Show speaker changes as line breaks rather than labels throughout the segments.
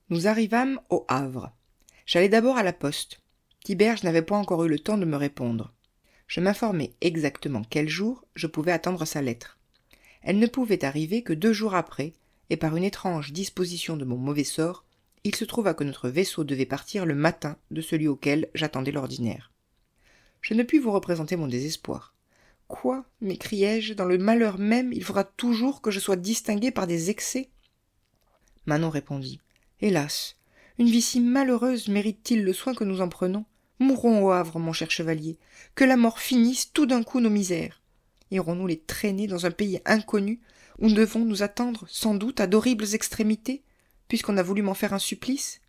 Nous arrivâmes au Havre. J'allai d'abord à la poste. Tiberge n'avait pas encore eu le temps de me répondre. Je m'informai exactement quel jour je pouvais attendre sa lettre. Elle ne pouvait arriver que 2 jours après, et par une étrange disposition de mon mauvais sort, il se trouva que notre vaisseau devait partir le matin de celui auquel j'attendais l'ordinaire. Je ne puis vous représenter mon désespoir. Quoi, m'écriai-je, dans le malheur même, il faudra toujours que je sois distingué par des excès? Manon répondit. Hélas, une vie si malheureuse mérite-t-il le soin que nous en prenons? Mourons au Havre, mon cher chevalier, que la mort finisse tout d'un coup nos misères. Irons-nous les traîner dans un pays inconnu, où nous devons nous attendre, sans doute, à d'horribles extrémités, puisqu'on a voulu m'en faire un supplice?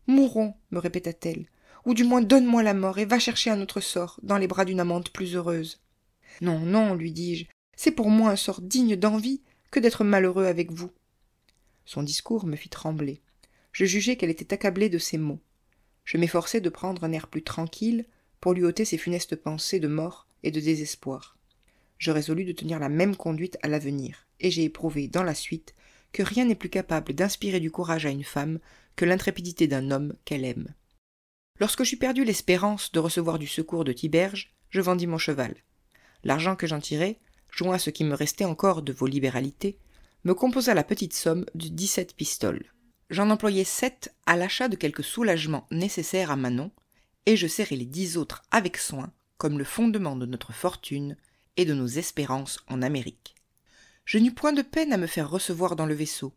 Mourons, me répéta-t-elle, ou du moins donne-moi la mort et va chercher un autre sort dans les bras d'une amante plus heureuse. Non, non, lui dis-je, c'est pour moi un sort digne d'envie que d'être malheureux avec vous. Son discours me fit trembler. Je jugeai qu'elle était accablée de ces mots. Je m'efforçai de prendre un air plus tranquille pour lui ôter ses funestes pensées de mort et de désespoir. Je résolus de tenir la même conduite à l'avenir, et j'ai éprouvé, dans la suite, que rien n'est plus capable d'inspirer du courage à une femme que l'intrépidité d'un homme qu'elle aime. Lorsque j'eus perdu l'espérance de recevoir du secours de Tiberge, je vendis mon cheval. L'argent que j'en tirai, joint à ce qui me restait encore de vos libéralités, me composa la petite somme de 17 pistoles. J'en employai 7 à l'achat de quelques soulagements nécessaires à Manon, et je serrai les 10 autres avec soin, comme le fondement de notre fortune et de nos espérances en Amérique. Je n'eus point de peine à me faire recevoir dans le vaisseau.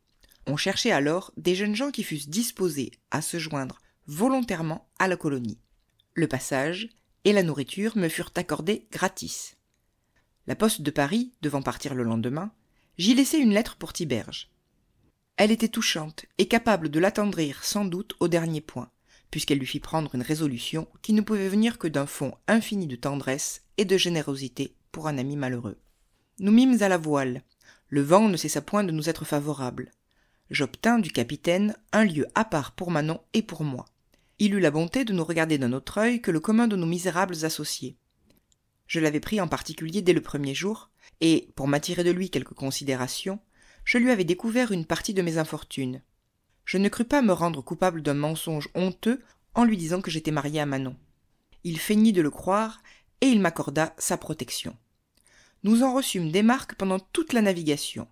On cherchait alors des jeunes gens qui fussent disposés à se joindre volontairement à la colonie. Le passage et la nourriture me furent accordés gratis. La poste de Paris, devant partir le lendemain, j'y laissai une lettre pour Tiberge. Elle était touchante et capable de l'attendrir sans doute au dernier point, puisqu'elle lui fit prendre une résolution qui ne pouvait venir que d'un fond infini de tendresse et de générosité pour un ami malheureux. Nous mîmes à la voile. Le vent ne cessa point de nous être favorable. J'obtins du capitaine un lieu à part pour Manon et pour moi. Il eut la bonté de nous regarder d'un autre œil que le commun de nos misérables associés. Je l'avais pris en particulier dès le premier jour, et, pour m'attirer de lui quelque considération, je lui avais découvert une partie de mes infortunes. Je ne crus pas me rendre coupable d'un mensonge honteux en lui disant que j'étais marié à Manon. Il feignit de le croire, et il m'accorda sa protection. Nous en reçûmes des marques pendant toute la navigation.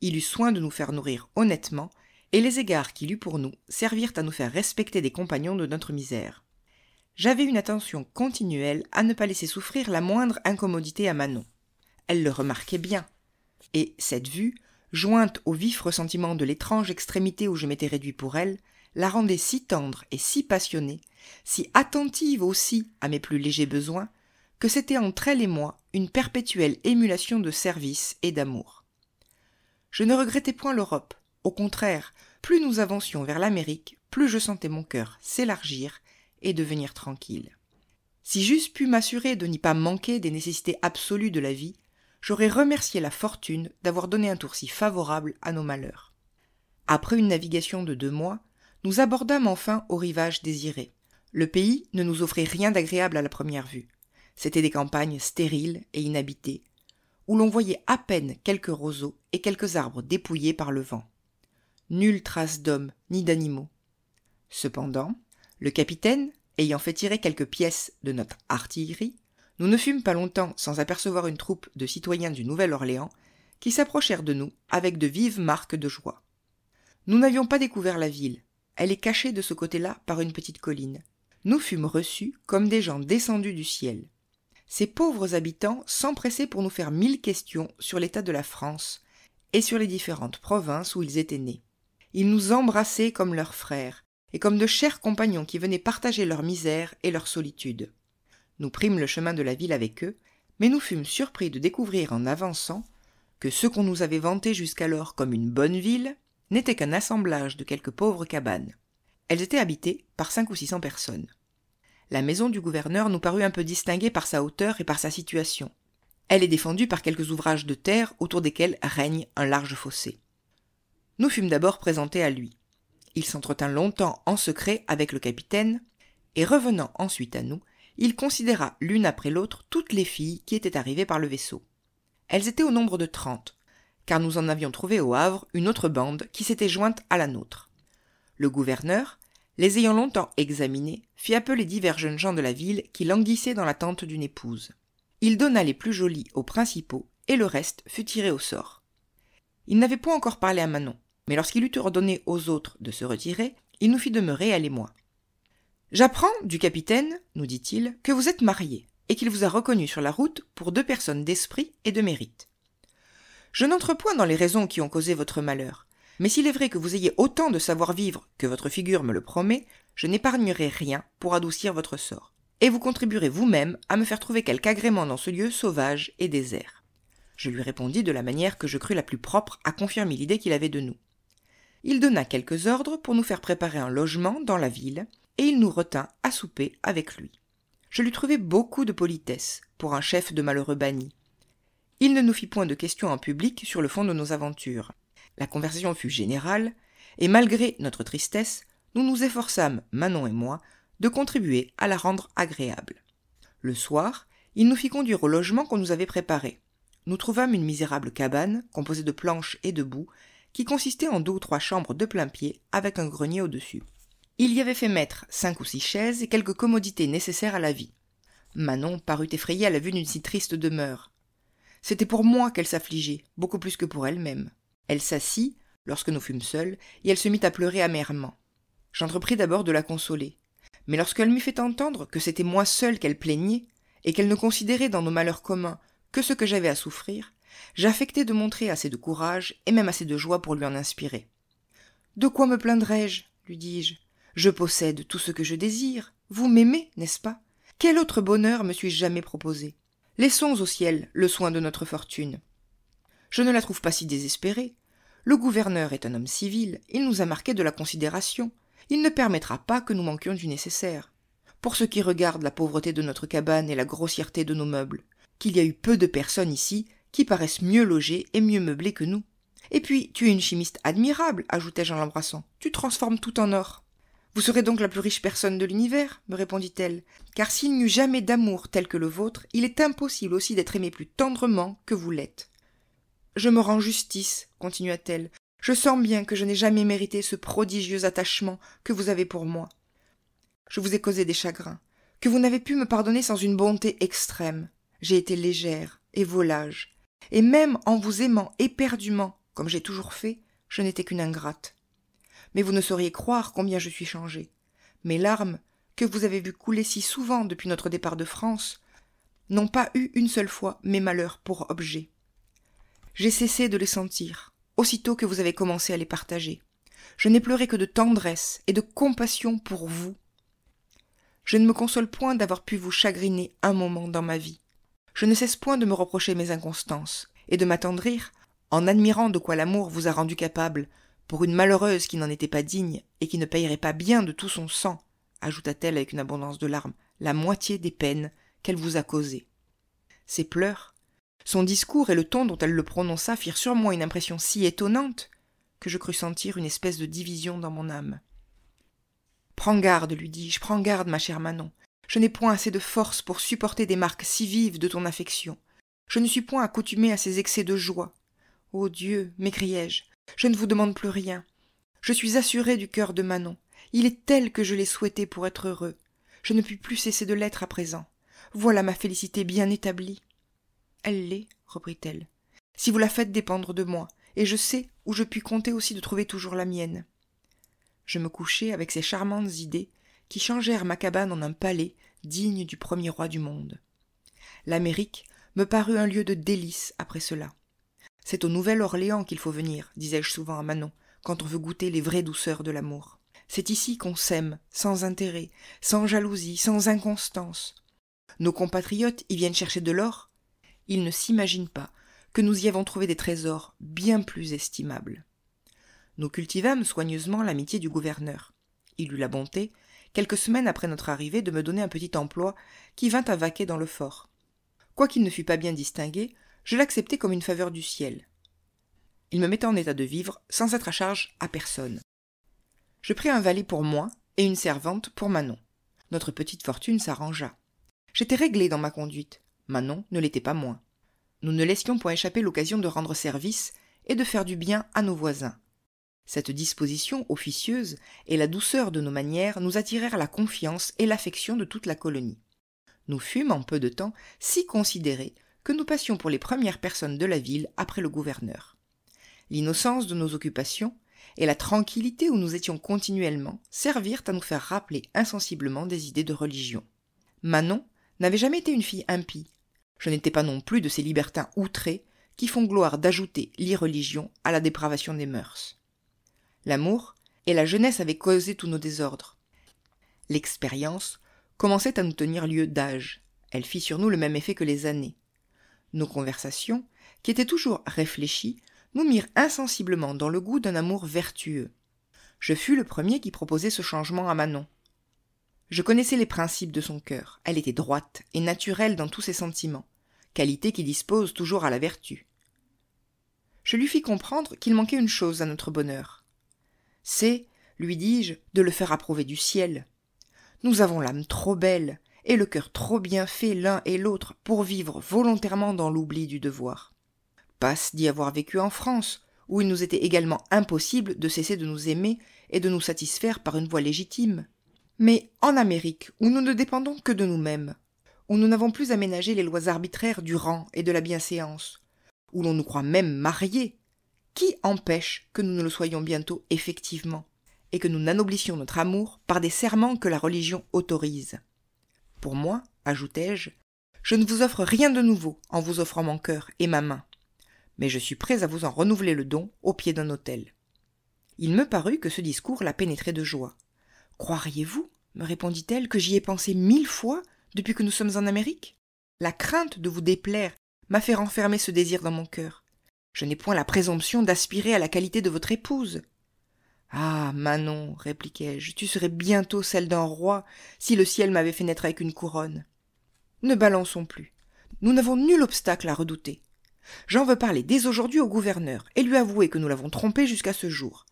Il eut soin de nous faire nourrir honnêtement, et les égards qu'il eut pour nous servirent à nous faire respecter des compagnons de notre misère. J'avais une attention continuelle à ne pas laisser souffrir la moindre incommodité à Manon. Elle le remarquait bien, et cette vue, jointe au vif ressentiment de l'étrange extrémité où je m'étais réduit pour elle, la rendait si tendre et si passionnée, si attentive aussi à mes plus légers besoins, que c'était entre elle et moi une perpétuelle émulation de service et d'amour. Je ne regrettais point l'Europe. Au contraire, plus nous avancions vers l'Amérique, plus je sentais mon cœur s'élargir et devenir tranquille. Si j'eusse pu m'assurer de n'y pas manquer des nécessités absolues de la vie, j'aurais remercié la fortune d'avoir donné un tour si favorable à nos malheurs. Après une navigation de 2 mois, nous abordâmes enfin au rivage désiré. Le pays ne nous offrait rien d'agréable à la première vue. C'étaient des campagnes stériles et inhabitées, où l'on voyait à peine quelques roseaux et quelques arbres dépouillés par le vent. Nulle trace d'hommes ni d'animaux. Cependant, le capitaine, ayant fait tirer quelques pièces de notre artillerie, nous ne fûmes pas longtemps sans apercevoir une troupe de citoyens du Nouvel-Orléans qui s'approchèrent de nous avec de vives marques de joie. Nous n'avions pas découvert la ville. Elle est cachée de ce côté-là par une petite colline. Nous fûmes reçus comme des gens descendus du ciel. Ces pauvres habitants s'empressaient pour nous faire 1000 questions sur l'état de la France et sur les différentes provinces où ils étaient nés. Ils nous embrassaient comme leurs frères et comme de chers compagnons qui venaient partager leur misère et leur solitude. Nous prîmes le chemin de la ville avec eux, mais nous fûmes surpris de découvrir en avançant que ce qu'on nous avait vanté jusqu'alors comme une bonne ville n'était qu'un assemblage de quelques pauvres cabanes. Elles étaient habitées par 500 ou 600 personnes. La maison du gouverneur nous parut un peu distinguée par sa hauteur et par sa situation. Elle est défendue par quelques ouvrages de terre autour desquels règne un large fossé. Nous fûmes d'abord présentés à lui. Il s'entretint longtemps en secret avec le capitaine, et revenant ensuite à nous, il considéra l'une après l'autre toutes les filles qui étaient arrivées par le vaisseau. Elles étaient au nombre de 30, car nous en avions trouvé au Havre une autre bande qui s'était jointe à la nôtre. Le gouverneur, les ayant longtemps examinés, fit appeler divers jeunes gens de la ville qui languissaient dans l'attente d'une épouse. Il donna les plus jolis aux principaux, et le reste fut tiré au sort. Il n'avait point encore parlé à Manon, mais lorsqu'il eut ordonné aux autres de se retirer, il nous fit demeurer, elle et moi. « J'apprends du capitaine, nous dit-il, que vous êtes mariés, et qu'il vous a reconnus sur la route pour 2 personnes d'esprit et de mérite. Je n'entre point dans les raisons qui ont causé votre malheur, mais s'il est vrai que vous ayez autant de savoir-vivre que votre figure me le promet, je n'épargnerai rien pour adoucir votre sort, et vous contribuerez vous-même à me faire trouver quelque agrément dans ce lieu sauvage et désert. » Je lui répondis de la manière que je crus la plus propre à confirmer l'idée qu'il avait de nous. Il donna quelques ordres pour nous faire préparer un logement dans la ville, et il nous retint à souper avec lui. Je lui trouvai beaucoup de politesse pour un chef de malheureux bannis. Il ne nous fit point de questions en public sur le fond de nos aventures. La conversation fut générale, et malgré notre tristesse, nous nous efforçâmes, Manon et moi, de contribuer à la rendre agréable. Le soir, il nous fit conduire au logement qu'on nous avait préparé. Nous trouvâmes une misérable cabane, composée de planches et de boue, qui consistait en 2 ou 3 chambres de plain-pied, avec un grenier au-dessus. Il y avait fait mettre 5 ou 6 chaises et quelques commodités nécessaires à la vie. Manon parut effrayée à la vue d'une si triste demeure. C'était pour moi qu'elle s'affligeait, beaucoup plus que pour elle-même. Elle s'assit, lorsque nous fûmes seuls, et elle se mit à pleurer amèrement. J'entrepris d'abord de la consoler, mais lorsqu'elle m'eut fait entendre que c'était moi seul qu'elle plaignait, et qu'elle ne considérait dans nos malheurs communs que ce que j'avais à souffrir, j'affectai de montrer assez de courage et même assez de joie pour lui en inspirer. « De quoi me plaindrais-je » lui dis-je. « Je possède tout ce que je désire. Vous m'aimez, n'est-ce pas? Quel autre bonheur me suis-je jamais proposé? Laissons au ciel le soin de notre fortune. Je ne la trouve pas si désespérée. Le gouverneur est un homme civil, il nous a marqué de la considération. Il ne permettra pas que nous manquions du nécessaire. Pour ce qui regarde la pauvreté de notre cabane et la grossièreté de nos meubles, qu'il y a eu peu de personnes ici qui paraissent mieux logées et mieux meublées que nous. Et puis, tu es une chimiste admirable, ajoutai-je en l'embrassant. Tu transformes tout en or. Vous serez donc la plus riche personne de l'univers, me répondit-elle, car s'il n'y eut jamais d'amour tel que le vôtre, il est impossible aussi d'être aimé plus tendrement que vous l'êtes. Je me rends justice, continua-t-elle. Je sens bien que je n'ai jamais mérité ce prodigieux attachement que vous avez pour moi. Je vous ai causé des chagrins, que vous n'avez pu me pardonner sans une bonté extrême. J'ai été légère et volage, et même en vous aimant éperdument, comme j'ai toujours fait, je n'étais qu'une ingrate. Mais vous ne sauriez croire combien je suis changée. Mes larmes, que vous avez vues couler si souvent depuis notre départ de France, n'ont pas eu une seule fois mes malheurs pour objet. J'ai cessé de les sentir, aussitôt que vous avez commencé à les partager. Je n'ai pleuré que de tendresse et de compassion pour vous. Je ne me console point d'avoir pu vous chagriner un moment dans ma vie. Je ne cesse point de me reprocher mes inconstances, et de m'attendrir, en admirant de quoi l'amour vous a rendu capable, pour une malheureuse qui n'en était pas digne et qui ne payerait pas bien de tout son sang, ajouta-t-elle avec une abondance de larmes, la moitié des peines qu'elle vous a causées. Ses pleurs, son discours et le ton dont elle le prononça firent sur moi une impression si étonnante que je crus sentir une espèce de division dans mon âme. « Prends garde, lui dis-je, prends garde, ma chère Manon. Je n'ai point assez de force pour supporter des marques si vives de ton affection. Je ne suis point accoutumée à ces excès de joie. Ô Dieu, m'écriai-je, je ne vous demande plus rien. Je suis assurée du cœur de Manon. Il est tel que je l'ai souhaité pour être heureux. Je ne puis plus cesser de l'être à présent. Voilà ma félicité bien établie. »« Elle l'est, reprit-elle, si vous la faites dépendre de moi, et je sais où je puis compter aussi de trouver toujours la mienne. » Je me couchai avec ces charmantes idées qui changèrent ma cabane en un palais digne du premier roi du monde. L'Amérique me parut un lieu de délices après cela. « C'est au Nouvel-Orléans qu'il faut venir, disais-je souvent à Manon, quand on veut goûter les vraies douceurs de l'amour. C'est ici qu'on s'aime, sans intérêt, sans jalousie, sans inconstance. Nos compatriotes y viennent chercher de l'or. Ils ne s'imaginent pas que nous y avons trouvé des trésors bien plus estimables. » Nous cultivâmes soigneusement l'amitié du gouverneur. Il eut la bonté, quelques semaines après notre arrivée, de me donner un petit emploi qui vint à vaquer dans le fort. Quoiqu'il ne fût pas bien distingué, je l'acceptai comme une faveur du ciel. Il me mettait en état de vivre sans être à charge à personne. Je pris un valet pour moi et une servante pour Manon. Notre petite fortune s'arrangea. J'étais réglé dans ma conduite. Manon ne l'était pas moins. Nous ne laissions point échapper l'occasion de rendre service et de faire du bien à nos voisins. Cette disposition officieuse et la douceur de nos manières nous attirèrent la confiance et l'affection de toute la colonie. Nous fûmes, en peu de temps, si considérés que nous passions pour les premières personnes de la ville après le gouverneur. L'innocence de nos occupations et la tranquillité où nous étions continuellement servirent à nous faire rappeler insensiblement des idées de religion. Manon n'avait jamais été une fille impie. Je n'étais pas non plus de ces libertins outrés qui font gloire d'ajouter l'irreligion à la dépravation des mœurs. L'amour et la jeunesse avaient causé tous nos désordres. L'expérience commençait à nous tenir lieu d'âge. Elle fit sur nous le même effet que les années. Nos conversations, qui étaient toujours réfléchies, nous mirent insensiblement dans le goût d'un amour vertueux. Je fus le premier qui proposait ce changement à Manon. Je connaissais les principes de son cœur. Elle était droite et naturelle dans tous ses sentiments, qualité qui dispose toujours à la vertu. Je lui fis comprendre qu'il manquait une chose à notre bonheur. C'est, lui dis-je, de le faire approuver du ciel. Nous avons l'âme trop belle et le cœur trop bien fait l'un et l'autre pour vivre volontairement dans l'oubli du devoir. Passe d'y avoir vécu en France, où il nous était également impossible de cesser de nous aimer et de nous satisfaire par une voie légitime. Mais en Amérique, où nous ne dépendons que de nous-mêmes, où nous n'avons plus à ménager les lois arbitraires du rang et de la bienséance, où l'on nous croit même mariés, qui empêche que nous ne le soyons bientôt effectivement, et que nous n'anoblissions notre amour par des serments que la religion autorise? Pour moi, ajoutai-je, je ne vous offre rien de nouveau en vous offrant mon cœur et ma main, mais je suis prêt à vous en renouveler le don au pied d'un autel. Il me parut que ce discours la pénétrait de joie. « Croiriez-vous, me répondit-elle, que j'y ai pensé 1000 fois depuis que nous sommes en Amérique? La crainte de vous déplaire m'a fait renfermer ce désir dans mon cœur. Je n'ai point la présomption d'aspirer à la qualité de votre épouse. »« Ah, Manon, répliquai-je, tu serais bientôt celle d'un roi si le ciel m'avait fait naître avec une couronne. Ne balançons plus. Nous n'avons nul obstacle à redouter. J'en veux parler dès aujourd'hui au gouverneur et lui avouer que nous l'avons trompé jusqu'à ce jour.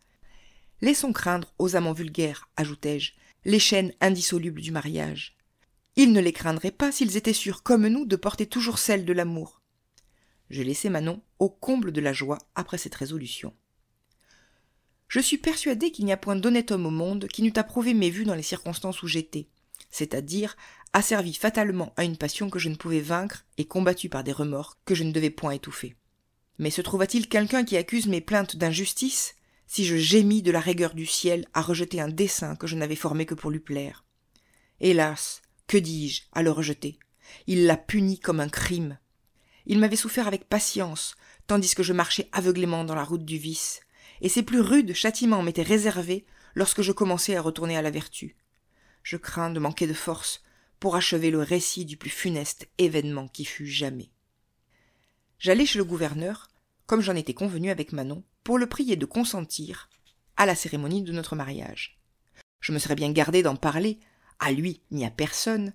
Laissons craindre aux amants vulgaires, ajoutai-je, les chaînes indissolubles du mariage. Ils ne les craindraient pas s'ils étaient sûrs, comme nous, de porter toujours celle de l'amour. » Je laissai Manon au comble de la joie après cette résolution. Je suis persuadé qu'il n'y a point d'honnête homme au monde qui n'eût approuvé mes vues dans les circonstances où j'étais, c'est-à-dire asservi fatalement à une passion que je ne pouvais vaincre et combattue par des remords que je ne devais point étouffer. Mais se trouva-t-il quelqu'un qui accuse mes plaintes d'injustice, si je gémis de la rigueur du ciel à rejeter un dessein que je n'avais formé que pour lui plaire? Hélas, que dis-je à le rejeter? Il l'a puni comme un crime. Il m'avait souffert avec patience, tandis que je marchais aveuglément dans la route du vice, et ses plus rudes châtiments m'étaient réservés lorsque je commençais à retourner à la vertu. Je crains de manquer de force pour achever le récit du plus funeste événement qui fut jamais. J'allai chez le gouverneur, comme j'en étais convenu avec Manon, pour le prier de consentir à la cérémonie de notre mariage. Je me serais bien gardé d'en parler, à lui ni à personne,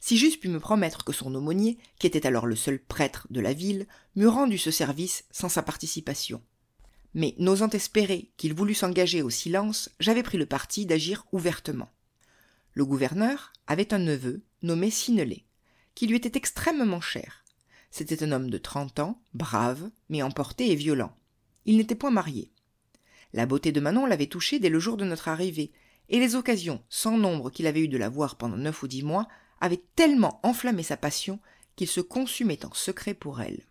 si j'eusse pu me promettre que son aumônier, qui était alors le seul prêtre de la ville, m'eût rendu ce service sans sa participation. Mais n'osant espérer qu'il voulût s'engager au silence, j'avais pris le parti d'agir ouvertement. Le gouverneur avait un neveu nommé Synnelet, qui lui était extrêmement cher. C'était un homme de 30 ans, brave, mais emporté et violent. Il n'était point marié. La beauté de Manon l'avait touché dès le jour de notre arrivée, et les occasions sans nombre qu'il avait eues de la voir pendant 9 ou 10 mois avaient tellement enflammé sa passion qu'il se consumait en secret pour elle.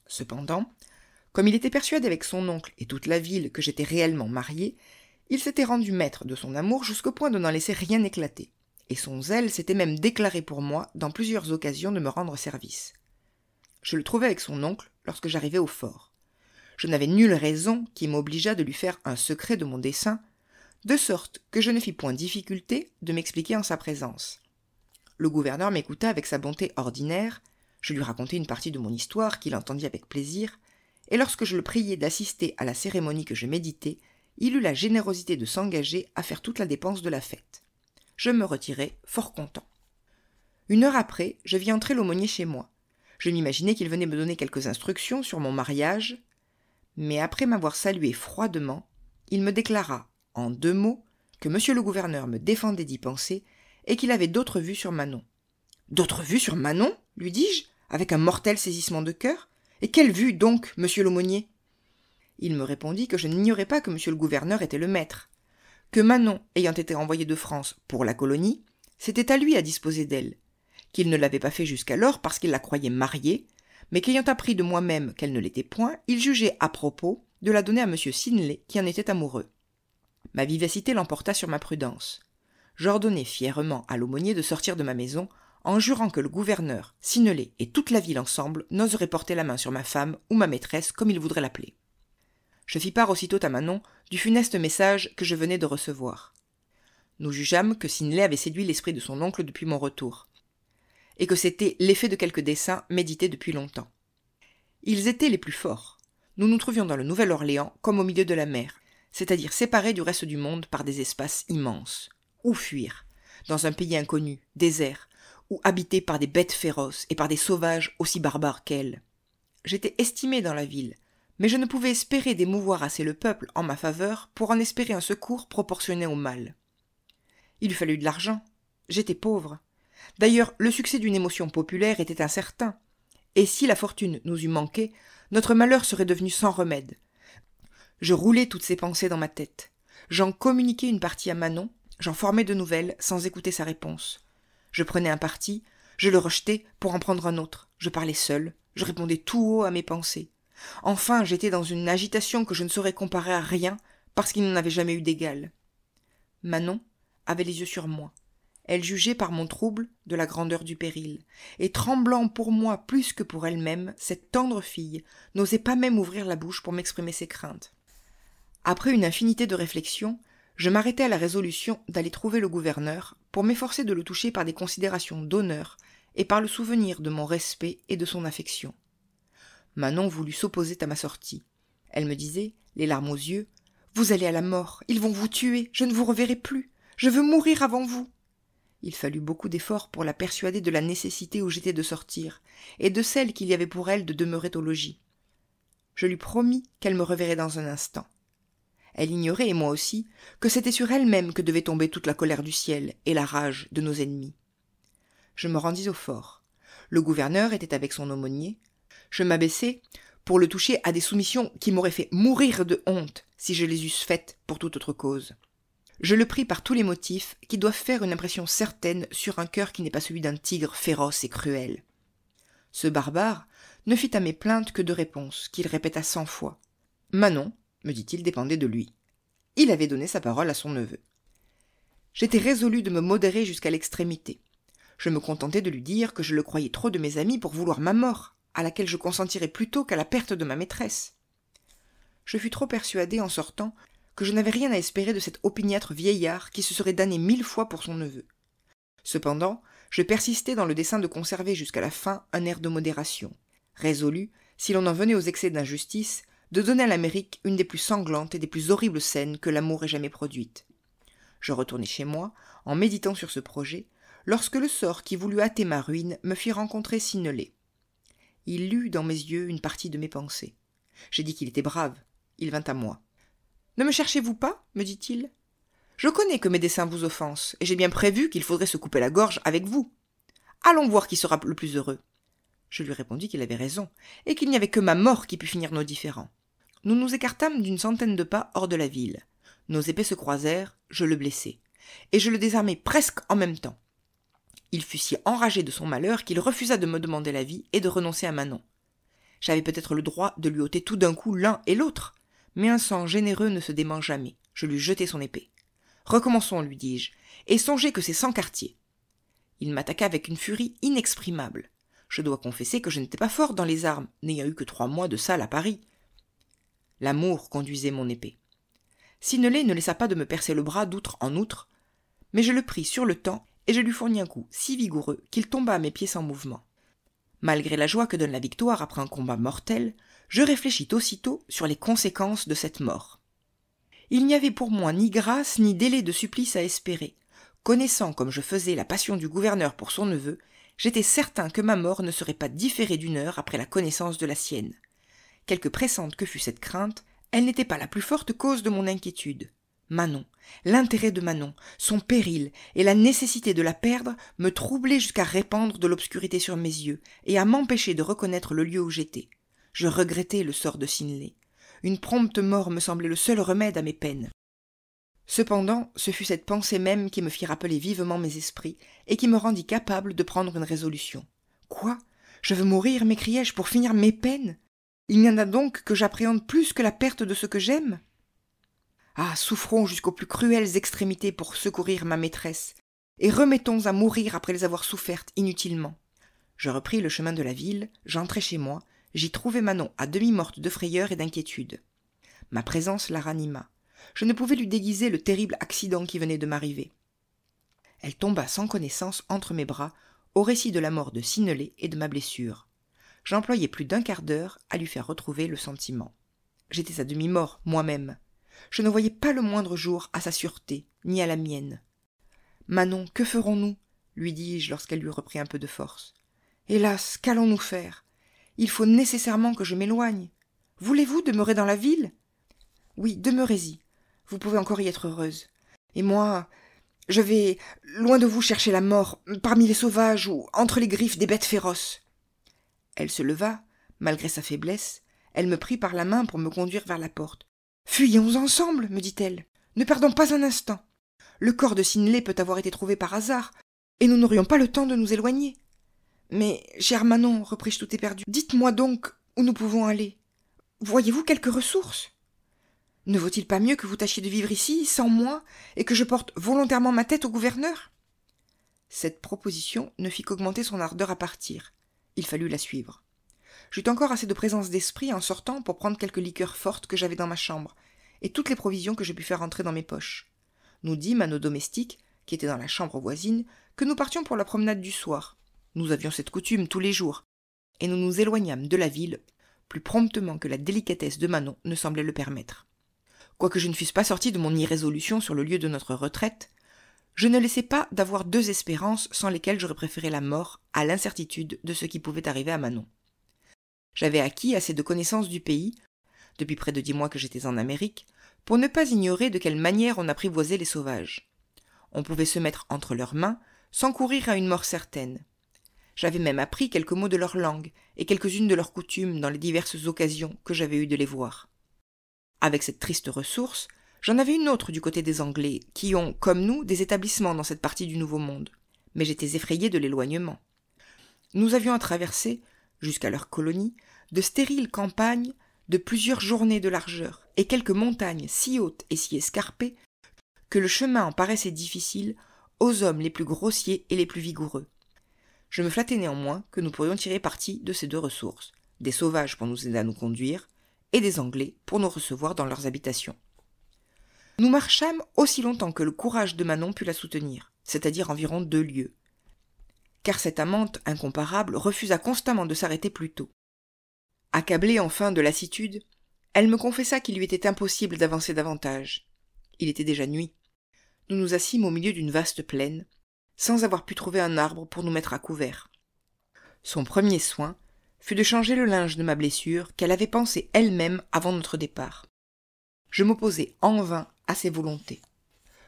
Cependant, comme il était persuadé avec son oncle et toute la ville que j'étais réellement marié, il s'était rendu maître de son amour jusqu'au point de n'en laisser rien éclater, et son zèle s'était même déclaré pour moi dans plusieurs occasions de me rendre service. Je le trouvai avec son oncle lorsque j'arrivai au fort. Je n'avais nulle raison qui m'obligeât de lui faire un secret de mon dessein, de sorte que je ne fis point difficulté de m'expliquer en sa présence. Le gouverneur m'écouta avec sa bonté ordinaire, je lui racontai une partie de mon histoire qu'il entendit avec plaisir, et lorsque je le priai d'assister à la cérémonie que je méditais, il eut la générosité de s'engager à faire toute la dépense de la fête. Je me retirai fort content. 1 heure après, je vis entrer l'aumônier chez moi. Je m'imaginais qu'il venait me donner quelques instructions sur mon mariage, mais après m'avoir salué froidement, il me déclara, en 2 mots, que monsieur le gouverneur me défendait d'y penser et qu'il avait d'autres vues sur Manon. « D'autres vues sur Manon ?» lui dis-je, avec un mortel saisissement de cœur. « Et quelle vue donc, monsieur l'aumônier ?» Il me répondit que je n'ignorais pas que monsieur le gouverneur était le maître, que Manon, ayant été envoyée de France pour la colonie, c'était à lui à disposer d'elle, qu'il ne l'avait pas fait jusqu'alors parce qu'il la croyait mariée, mais qu'ayant appris de moi-même qu'elle ne l'était point, il jugeait à propos de la donner à monsieur Sinley, qui en était amoureux. Ma vivacité l'emporta sur ma prudence. J'ordonnai fièrement à l'aumônier de sortir de ma maison, en jurant que le gouverneur, Sinelé et toute la ville ensemble n'oseraient porter la main sur ma femme ou ma maîtresse comme ils voudraient l'appeler. Je fis part aussitôt à Manon du funeste message que je venais de recevoir. Nous jugeâmes que Sinley avait séduit l'esprit de son oncle depuis mon retour, et que c'était l'effet de quelques desseins médités depuis longtemps. Ils étaient les plus forts. Nous nous trouvions dans le Nouvel-Orléans comme au milieu de la mer, c'est-à-dire séparés du reste du monde par des espaces immenses. Où fuir? Dans un pays inconnu, désert, ou habité par des bêtes féroces et par des sauvages aussi barbares qu'elles. J'étais estimé dans la ville, mais je ne pouvais espérer d'émouvoir assez le peuple en ma faveur pour en espérer un secours proportionné au mal. Il eût fallu de l'argent. J'étais pauvre. D'ailleurs, le succès d'une émotion populaire était incertain, et si la fortune nous eût manqué, notre malheur serait devenu sans remède. Je roulais toutes ces pensées dans ma tête. J'en communiquais une partie à Manon, j'en formais de nouvelles sans écouter sa réponse. Je prenais un parti, je le rejetais pour en prendre un autre. Je parlais seul, je répondais tout haut à mes pensées. Enfin, j'étais dans une agitation que je ne saurais comparer à rien parce qu'il n'en avait jamais eu d'égal. Manon avait les yeux sur moi. Elle jugeait par mon trouble de la grandeur du péril, et tremblant pour moi plus que pour elle-même, cette tendre fille n'osait pas même ouvrir la bouche pour m'exprimer ses craintes. Après une infinité de réflexions, je m'arrêtai à la résolution d'aller trouver le gouverneur pour m'efforcer de le toucher par des considérations d'honneur et par le souvenir de mon respect et de son affection. Manon voulut s'opposer à ma sortie. Elle me disait, les larmes aux yeux, « Vous allez à la mort, ils vont vous tuer, je ne vous reverrai plus, je veux mourir avant vous. » Il fallut beaucoup d'efforts pour la persuader de la nécessité où j'étais de sortir, et de celle qu'il y avait pour elle de demeurer au logis. Je lui promis qu'elle me reverrait dans un instant. Elle ignorait, et moi aussi, que c'était sur elle-même que devait tomber toute la colère du ciel et la rage de nos ennemis. Je me rendis au fort. Le gouverneur était avec son aumônier. Je m'abaissai pour le toucher à des soumissions qui m'auraient fait mourir de honte si je les eusse faites pour toute autre cause. Je le pris par tous les motifs qui doivent faire une impression certaine sur un cœur qui n'est pas celui d'un tigre féroce et cruel. Ce barbare ne fit à mes plaintes que 2 réponses, qu'il répéta 100 fois. Manon, me dit-il, dépendait de lui. Il avait donné sa parole à son neveu. J'étais résolu de me modérer jusqu'à l'extrémité. Je me contentai de lui dire que je le croyais trop de mes amis pour vouloir ma mort, à laquelle je consentirais plutôt qu'à la perte de ma maîtresse. Je fus trop persuadé en sortant que je n'avais rien à espérer de cet opiniâtre vieillard qui se serait damné 1000 fois pour son neveu. Cependant, je persistai dans le dessein de conserver jusqu'à la fin un air de modération, résolu, si l'on en venait aux excès d'injustice, de donner à l'Amérique une des plus sanglantes et des plus horribles scènes que l'amour ait jamais produites. Je retournai chez moi, en méditant sur ce projet, lorsque le sort qui voulut hâter ma ruine me fit rencontrer Sinelé. Il lut dans mes yeux une partie de mes pensées. J'ai dit qu'il était brave. Il vint à moi. « Ne me cherchez-vous pas ?» me dit-il. « Je connais que mes desseins vous offensent, et j'ai bien prévu qu'il faudrait se couper la gorge avec vous. Allons voir qui sera le plus heureux. » Je lui répondis qu'il avait raison, et qu'il n'y avait que ma mort qui pût finir nos différends. Nous nous écartâmes d'une centaine de pas hors de la ville. Nos épées se croisèrent, je le blessai, et je le désarmai presque en même temps. Il fut si enragé de son malheur qu'il refusa de me demander la vie et de renoncer à Manon. J'avais peut-être le droit de lui ôter tout d'un coup l'un et l'autre, mais un sang généreux ne se dément jamais. Je lui jetai son épée. « Recommençons, lui dis-je, et songez que c'est 100 quartiers. » Il m'attaqua avec une furie inexprimable. Je dois confesser que je n'étais pas fort dans les armes, n'ayant eu que 3 mois de salle à Paris. L'amour conduisait mon épée. Sinelé ne laissa pas de me percer le bras d'outre en outre, mais je le pris sur le temps et je lui fournis un coup si vigoureux qu'il tomba à mes pieds sans mouvement. Malgré la joie que donne la victoire après un combat mortel, je réfléchis aussitôt sur les conséquences de cette mort. Il n'y avait pour moi ni grâce ni délai de supplice à espérer. Connaissant comme je faisais la passion du gouverneur pour son neveu, j'étais certain que ma mort ne serait pas différée d'1 heure après la connaissance de la sienne. Quelque pressante que fût cette crainte, elle n'était pas la plus forte cause de mon inquiétude. Manon, l'intérêt de Manon, son péril et la nécessité de la perdre me troublaient jusqu'à répandre de l'obscurité sur mes yeux et à m'empêcher de reconnaître le lieu où j'étais. Je regrettais le sort de Sinelé. Une prompte mort me semblait le seul remède à mes peines. Cependant, ce fut cette pensée même qui me fit rappeler vivement mes esprits et qui me rendit capable de prendre une résolution. « Quoi ? Je veux mourir, m'écriai-je, pour finir mes peines ? Il n'y en a donc que j'appréhende plus que la perte de ce que j'aime ? Ah, souffrons jusqu'aux plus cruelles extrémités pour secourir ma maîtresse, et remettons à mourir après les avoir souffertes inutilement. » Je repris le chemin de la ville, j'entrai chez moi, j'y trouvai Manon à demi morte de frayeur et d'inquiétude. Ma présence la ranima. Je ne pouvais lui déguiser le terrible accident qui venait de m'arriver. Elle tomba sans connaissance entre mes bras, au récit de la mort de Sinelé et de ma blessure. J'employai plus d'un quart d'heure à lui faire retrouver le sentiment. J'étais à demi-mort, moi-même. Je ne voyais pas le moindre jour à sa sûreté, ni à la mienne. « Manon, que ferons-nous » lui dis-je lorsqu'elle lui reprit un peu de force. « Hélas, qu'allons-nous faire ? Il faut nécessairement que je m'éloigne. Voulez-vous demeurer dans la ville ? Oui, demeurez-y. Vous pouvez encore y être heureuse. Et moi, je vais loin de vous chercher la mort, parmi les sauvages ou entre les griffes des bêtes féroces. » Elle se leva, malgré sa faiblesse, elle me prit par la main pour me conduire vers la porte. « Fuyons ensemble, me dit-elle. Ne perdons pas un instant. Le corps de Sinelé peut avoir été trouvé par hasard, et nous n'aurions pas le temps de nous éloigner. Mais, chère Manon, repris-je tout éperdu, dites-moi donc où nous pouvons aller. Voyez-vous quelques ressources ? Ne vaut-il pas mieux que vous tâchiez de vivre ici, sans moi, et que je porte volontairement ma tête au gouverneur ?» Cette proposition ne fit qu'augmenter son ardeur à partir. Il fallut la suivre. J'eus encore assez de présence d'esprit en sortant pour prendre quelques liqueurs fortes que j'avais dans ma chambre, et toutes les provisions que je pus faire entrer dans mes poches. Nous dîmes à nos domestiques, qui étaient dans la chambre voisine, que nous partions pour la promenade du soir. Nous avions cette coutume tous les jours, et nous nous éloignâmes de la ville plus promptement que la délicatesse de Manon ne semblait le permettre. Quoique je ne fusse pas sorti de mon irrésolution sur le lieu de notre retraite, je ne laissais pas d'avoir deux espérances sans lesquelles j'aurais préféré la mort à l'incertitude de ce qui pouvait arriver à Manon. J'avais acquis assez de connaissances du pays, depuis près de 10 mois que j'étais en Amérique, pour ne pas ignorer de quelle manière on apprivoisait les sauvages. On pouvait se mettre entre leurs mains sans courir à une mort certaine. J'avais même appris quelques mots de leur langue et quelques-unes de leurs coutumes dans les diverses occasions que j'avais eues de les voir. Avec cette triste ressource, j'en avais une autre du côté des Anglais, qui ont, comme nous, des établissements dans cette partie du Nouveau Monde. Mais j'étais effrayé de l'éloignement. Nous avions à traverser, jusqu'à leur colonie, de stériles campagnes de plusieurs journées de largeur, et quelques montagnes si hautes et si escarpées, que le chemin en paraissait difficile aux hommes les plus grossiers et les plus vigoureux. Je me flattais néanmoins que nous pourrions tirer parti de ces deux ressources, des sauvages pour nous aider à nous conduire, et des Anglais pour nous recevoir dans leurs habitations. Nous marchâmes aussi longtemps que le courage de Manon put la soutenir, c'est-à-dire environ 2 lieues, car cette amante incomparable refusa constamment de s'arrêter plus tôt. Accablée enfin de lassitude, elle me confessa qu'il lui était impossible d'avancer davantage. Il était déjà nuit. Nous nous assîmes au milieu d'une vaste plaine, sans avoir pu trouver un arbre pour nous mettre à couvert. Son premier soin fut de changer le linge de ma blessure qu'elle avait pansé elle-même avant notre départ. Je m'opposai en vain à ses volontés.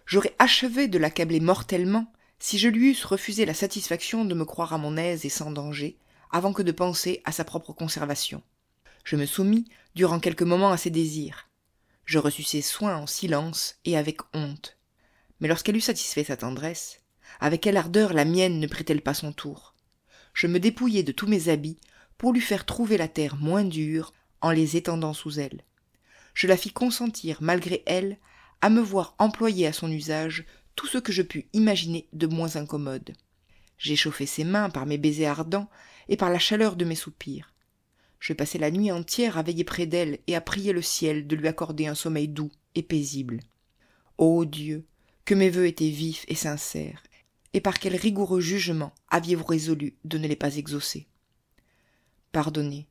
J'aurais achevé de l'accabler mortellement si je lui eusse refusé la satisfaction de me croire à mon aise et sans danger, avant que de penser à sa propre conservation. Je me soumis durant quelques moments à ses désirs. Je reçus ses soins en silence et avec honte. Mais lorsqu'elle eut satisfait sa tendresse, avec quelle ardeur la mienne ne prit-elle pas son tour ? Je me dépouillai de tous mes habits pour lui faire trouver la terre moins dure en les étendant sous elle. Je la fis consentir, malgré elle, à me voir employer à son usage tout ce que je pus imaginer de moins incommode. J'échauffai ses mains par mes baisers ardents et par la chaleur de mes soupirs. Je passai la nuit entière à veiller près d'elle et à prier le ciel de lui accorder un sommeil doux et paisible. Ô Dieu, que mes vœux étaient vifs et sincères, et par quel rigoureux jugement aviez-vous résolu de ne les pas exaucer. Pardonnez,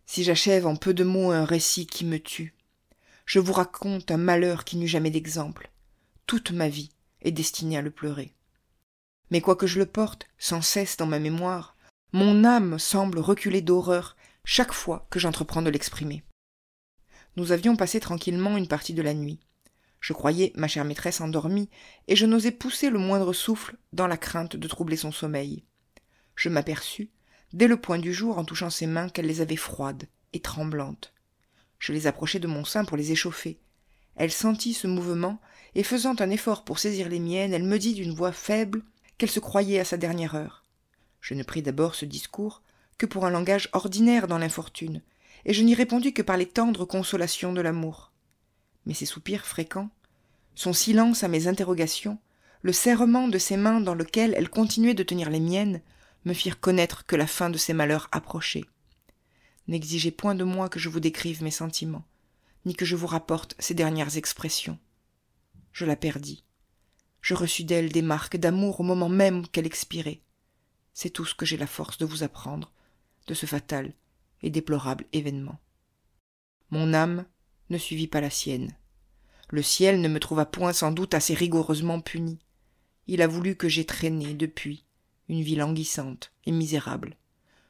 si j'achève en peu de mots un récit qui me tue. Je vous raconte un malheur qui n'eut jamais d'exemple. Toute ma vie est destinée à le pleurer. Mais quoique je le porte sans cesse dans ma mémoire, mon âme semble reculer d'horreur chaque fois que j'entreprends de l'exprimer. Nous avions passé tranquillement une partie de la nuit. Je croyais ma chère maîtresse endormie, et je n'osais pousser le moindre souffle dans la crainte de troubler son sommeil. Je m'aperçus, dès le point du jour, en touchant ses mains, qu'elle les avait froides et tremblantes. Je les approchai de mon sein pour les échauffer. Elle sentit ce mouvement, et faisant un effort pour saisir les miennes, elle me dit d'une voix faible qu'elle se croyait à sa dernière heure. Je ne pris d'abord ce discours que pour un langage ordinaire dans l'infortune, et je n'y répondis que par les tendres consolations de l'amour. Mais ses soupirs fréquents, son silence à mes interrogations, le serrement de ses mains dans lequel elle continuait de tenir les miennes, me firent connaître que la fin de ses malheurs approchait. N'exigez point de moi que je vous décrive mes sentiments, ni que je vous rapporte ses dernières expressions. Je la perdis. Je reçus d'elle des marques d'amour au moment même qu'elle expirait. C'est tout ce que j'ai la force de vous apprendre de ce fatal et déplorable événement. Mon âme ne suivit pas la sienne. Le ciel ne me trouva point sans doute assez rigoureusement puni. Il a voulu que j'aie traîné, depuis, une vie languissante et misérable.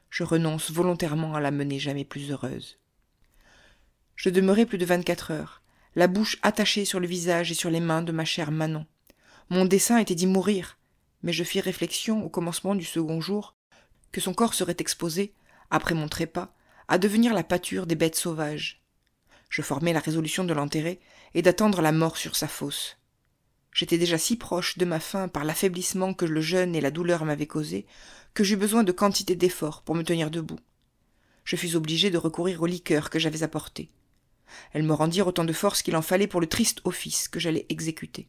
Je renonce volontairement à la mener jamais plus heureuse. Je demeurai plus de 24 heures, la bouche attachée sur le visage et sur les mains de ma chère Manon. Mon dessein était d'y mourir, mais je fis réflexion au commencement du second jour que son corps serait exposé, après mon trépas, à devenir la pâture des bêtes sauvages. Je formai la résolution de l'enterrer et d'attendre la mort sur sa fosse. J'étais déjà si proche de ma fin par l'affaiblissement que le jeûne et la douleur m'avaient causé, que j'eus besoin de quantité d'efforts pour me tenir debout. Je fus obligé de recourir aux liqueurs que j'avais apportées. Elles me rendirent autant de force qu'il en fallait pour le triste office que j'allais exécuter.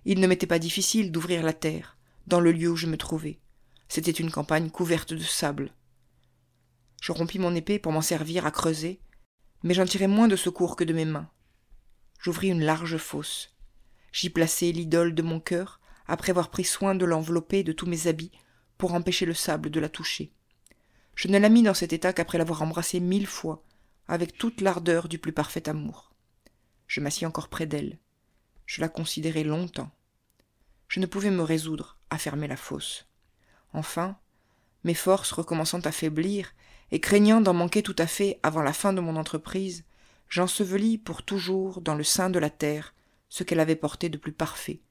Il ne m'était pas difficile d'ouvrir la terre, dans le lieu où je me trouvais. C'était une campagne couverte de sable. Je rompis mon épée pour m'en servir à creuser, mais j'en tirai moins de secours que de mes mains. J'ouvris une large fosse. J'y plaçai l'idole de mon cœur, après avoir pris soin de l'envelopper de tous mes habits, pour empêcher le sable de la toucher. Je ne la mis dans cet état qu'après l'avoir embrassée 1000 fois, avec toute l'ardeur du plus parfait amour. Je m'assis encore près d'elle. Je la considérai longtemps. Je ne pouvais me résoudre à fermer la fosse. Enfin, mes forces recommençant à faiblir, et craignant d'en manquer tout à fait avant la fin de mon entreprise, j'ensevelis pour toujours dans le sein de la terre ce qu'elle avait porté de plus parfait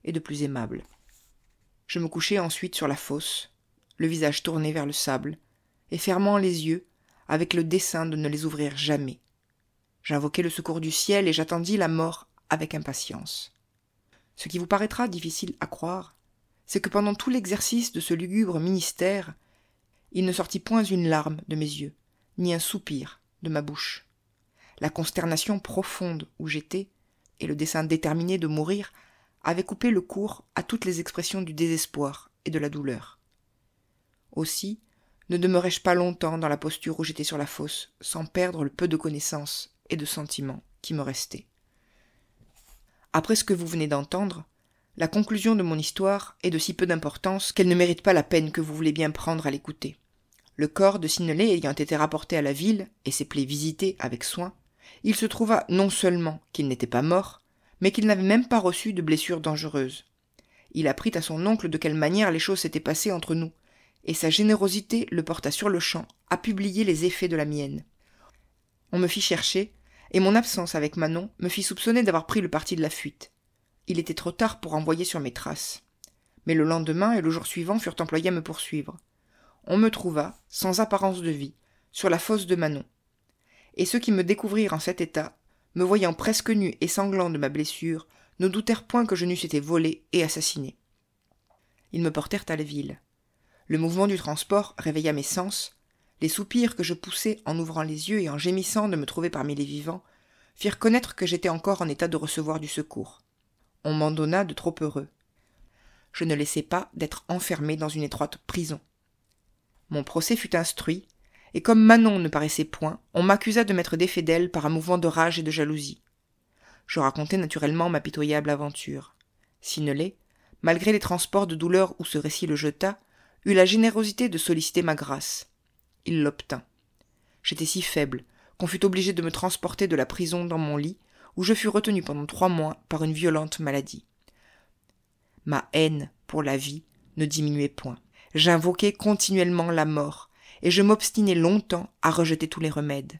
et de plus aimable. Je me couchai ensuite sur la fosse, le visage tourné vers le sable, et fermant les yeux, avec le dessein de ne les ouvrir jamais. J'invoquai le secours du ciel et j'attendis la mort avec impatience. Ce qui vous paraîtra difficile à croire, c'est que pendant tout l'exercice de ce lugubre ministère, il ne sortit point une larme de mes yeux, ni un soupir de ma bouche. La consternation profonde où j'étais, et le dessein déterminé de mourir, avaient coupé le cours à toutes les expressions du désespoir et de la douleur. Aussi, ne demeurai-je pas longtemps dans la posture où j'étais sur la fosse, sans perdre le peu de connaissance et de sentiments qui me restaient. Après ce que vous venez d'entendre, la conclusion de mon histoire est de si peu d'importance qu'elle ne mérite pas la peine que vous voulez bien prendre à l'écouter. Le corps de Synnelet ayant été rapporté à la ville, et ses plaies visitées avec soin, il se trouva non seulement qu'il n'était pas mort, mais qu'il n'avait même pas reçu de blessure dangereuse. Il apprit à son oncle de quelle manière les choses s'étaient passées entre nous, et sa générosité le porta sur-le-champ à publier les effets de la mienne. On me fit chercher, et mon absence avec Manon me fit soupçonner d'avoir pris le parti de la fuite. Il était trop tard pour envoyer sur mes traces. Mais le lendemain et le jour suivant furent employés à me poursuivre. On me trouva, sans apparence de vie, sur la fosse de Manon. Et ceux qui me découvrirent en cet état, me voyant presque nu et sanglant de ma blessure, ne doutèrent point que je n'eusse été volé et assassiné. Ils me portèrent à la ville. Le mouvement du transport réveilla mes sens. Les soupirs que je poussai en ouvrant les yeux et en gémissant de me trouver parmi les vivants firent connaître que j'étais encore en état de recevoir du secours. On m'en donna de trop heureux. Je ne laissai pas d'être enfermé dans une étroite prison. Mon procès fut instruit, et comme Manon ne paraissait point, on m'accusa de m'être défait d'elle par un mouvement de rage et de jalousie. Je racontai naturellement ma pitoyable aventure. Synnelet, malgré les transports de douleur où ce récit le jeta, eut la générosité de solliciter ma grâce. Il l'obtint. J'étais si faible qu'on fut obligé de me transporter de la prison dans mon lit, où je fus retenu pendant 3 mois par une violente maladie. Ma haine pour la vie ne diminuait point. J'invoquais continuellement la mort, et je m'obstinai longtemps à rejeter tous les remèdes.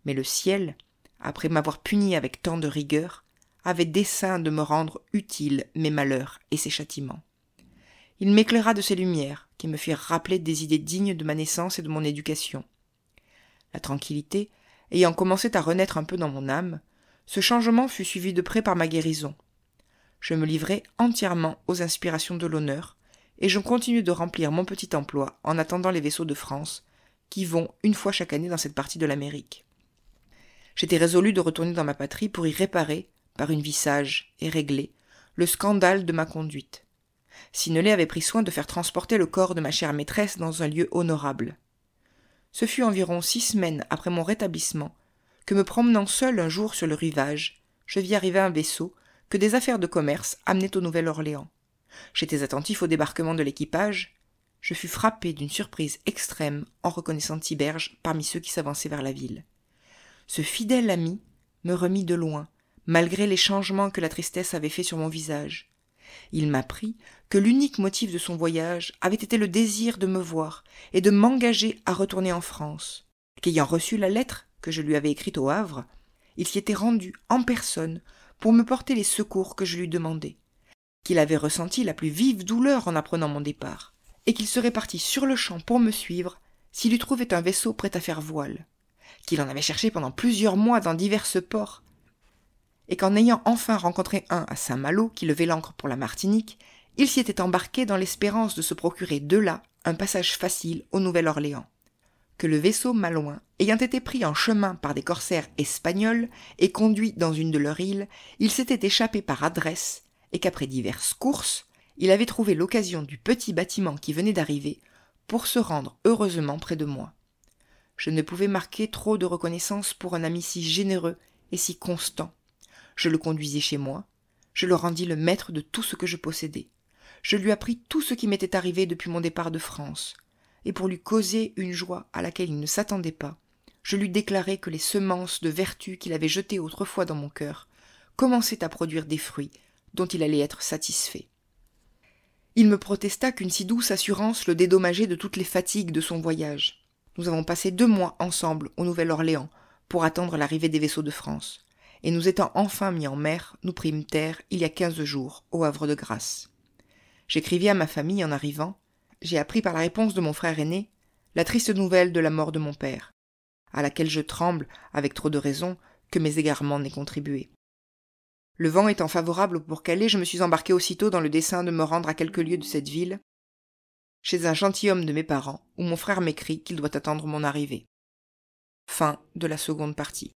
Mais le ciel, après m'avoir puni avec tant de rigueur, avait dessein de me rendre utiles mes malheurs et ses châtiments. Il m'éclaira de ses lumières, qui me firent rappeler des idées dignes de ma naissance et de mon éducation. La tranquillité, ayant commencé à renaître un peu dans mon âme, ce changement fut suivi de près par ma guérison. Je me livrai entièrement aux inspirations de l'honneur, et je continue de remplir mon petit emploi en attendant les vaisseaux de France, qui vont une fois chaque année dans cette partie de l'Amérique. J'étais résolu de retourner dans ma patrie pour y réparer, par une vie sage et réglée, le scandale de ma conduite. Sinelé avait pris soin de faire transporter le corps de ma chère maîtresse dans un lieu honorable. Ce fut environ 6 semaines après mon rétablissement que, me promenant seul un jour sur le rivage, je vis arriver un vaisseau que des affaires de commerce amenaient au Nouvel-Orléans. J'étais attentif au débarquement de l'équipage. Je fus frappé d'une surprise extrême en reconnaissant Tiberge parmi ceux qui s'avançaient vers la ville. Ce fidèle ami me remit de loin, malgré les changements que la tristesse avait faits sur mon visage. Il m'apprit que l'unique motif de son voyage avait été le désir de me voir et de m'engager à retourner en France, qu'ayant reçu la lettre que je lui avais écrite au Havre, il s'y était rendu en personne pour me porter les secours que je lui demandais, qu'il avait ressenti la plus vive douleur en apprenant mon départ, et qu'il serait parti sur-le-champ pour me suivre s'il eût trouvé un vaisseau prêt à faire voile, qu'il en avait cherché pendant plusieurs mois dans divers ports, et qu'en ayant enfin rencontré un à Saint-Malo qui levait l'ancre pour la Martinique, il s'y était embarqué dans l'espérance de se procurer de là un passage facile au Nouvel-Orléans. Que le vaisseau malouin, ayant été pris en chemin par des corsaires espagnols et conduit dans une de leurs îles, il s'était échappé par adresse, et qu'après diverses courses, il avait trouvé l'occasion du petit bâtiment qui venait d'arriver pour se rendre heureusement près de moi. Je ne pouvais marquer trop de reconnaissance pour un ami si généreux et si constant. Je le conduisis chez moi, je le rendis le maître de tout ce que je possédais. Je lui appris tout ce qui m'était arrivé depuis mon départ de France, et pour lui causer une joie à laquelle il ne s'attendait pas, je lui déclarai que les semences de vertu qu'il avait jetées autrefois dans mon cœur commençaient à produire des fruits dont il allait être satisfait. Il me protesta qu'une si douce assurance le dédommageait de toutes les fatigues de son voyage. Nous avons passé 2 mois ensemble au Nouvel-Orléans pour attendre l'arrivée des vaisseaux de France, et nous étant enfin mis en mer, nous prîmes terre il y a 15 jours au Havre de Grâce. J'écrivis à ma famille en arrivant. J'ai appris par la réponse de mon frère aîné la triste nouvelle de la mort de mon père, à laquelle je tremble, avec trop de raison, que mes égarements n'aient contribué. Le vent étant favorable pour Calais, je me suis embarqué aussitôt dans le dessein de me rendre à quelques lieues de cette ville, chez un gentilhomme de mes parents, où mon frère m'écrit qu'il doit attendre mon arrivée. Fin de la seconde partie.